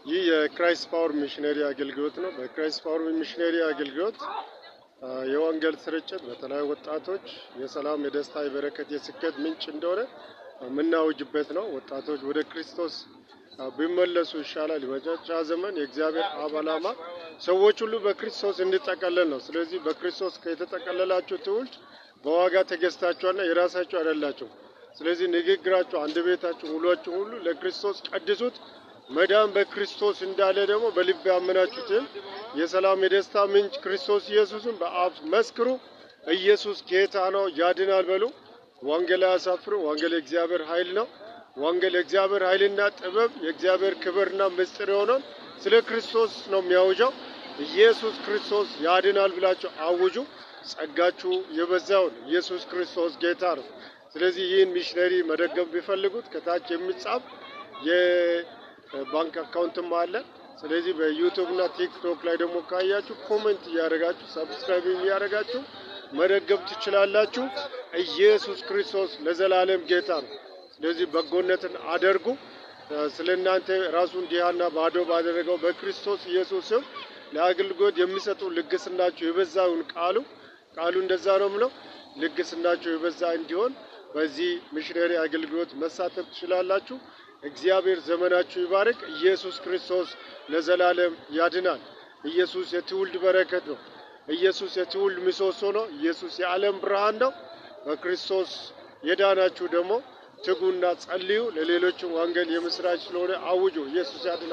ይህ የክራይስት ፓወር ሚሽነሪ አገልግሎት ነው። በክራይስት ፓወር ሚሽነሪ አገልግሎት የወንጌል ስርጭት በተለይ ወጣቶች የሰላም፣ የደስታ፣ የበረከት፣ የስኬት ምንጭ እንደሆነ የምናውጅበት ነው። ወጣቶች ወደ ክርስቶስ ቢመለሱ ይሻላል። የመጨረሻ ዘመን የእግዚአብሔር ዓላማ ሰዎች ሁሉ በክርስቶስ እንዲጠቀለል ነው። ስለዚህ በክርስቶስ ከተጠቀለላችሁ ትውልድ በዋጋ ተገዝታችኋልና የራሳችሁ አይደላችሁም። ስለዚህ ንግግራችሁ፣ አንደበታችሁ፣ ውሏችሁ ሁሉ ለክርስቶስ ቀድሱት። መዳን በክርስቶስ እንዳለ ደግሞ በልብ ያመናችሁትን የሰላም የደስታ ምንጭ ክርስቶስ ኢየሱስን በአፍ መስክሩ። ኢየሱስ ጌታ ነው፣ ያድናል በሉ። ወንጌል አያሳፍሩ። ወንጌል የእግዚአብሔር ኃይል ነው። ወንጌል የእግዚአብሔር ኃይልና ጥበብ፣ የእግዚአብሔር ክብርና ምስጢር የሆነውን ስለ ክርስቶስ ነው የሚያውጀው። ኢየሱስ ክርስቶስ ያድናል ብላችሁ አውጁ። ጸጋችሁ የበዛውን ኢየሱስ ክርስቶስ ጌታ ነው። ስለዚህ ይህን ሚሽነሪ መደገፍ ቢፈልጉት ከታች የሚጻፍ የባንክ አካውንትም አለ። ስለዚህ በዩቲዩብ እና ቲክቶክ ላይ ደግሞ ካያችሁ ኮሜንት እያደረጋችሁ ሰብስክራይብ እያደረጋችሁ መደገፍ ትችላላችሁ። ኢየሱስ ክርስቶስ ለዘላለም ጌታ ነው። ስለዚህ በጎነትን አድርጉ። ስለናንተ ራሱን ዲያና ባዶ ባደረገው በክርስቶስ ኢየሱስም ለአገልግሎት የሚሰጡ ልግስናችሁ የበዛውን ቃሉ እንደዛ ነው ምለው ልግስናችሁ የበዛ እንዲሆን በዚህ ሚሽነሪ አገልግሎት መሳተፍ ትችላላችሁ። እግዚአብሔር ዘመናችሁ ይባርክ። ኢየሱስ ክርስቶስ ለዘላለም ያድናል። ኢየሱስ የትውልድ በረከት ነው። ኢየሱስ የትውልድ ምሰሶ ነው። ኢየሱስ የዓለም ብርሃን ነው። በክርስቶስ የዳናችሁ ደግሞ ትጉና ጸልዩ። ለሌሎችም ወንጌል የምስራች ስለሆነ አውጁ። ኢየሱስ ያድናል።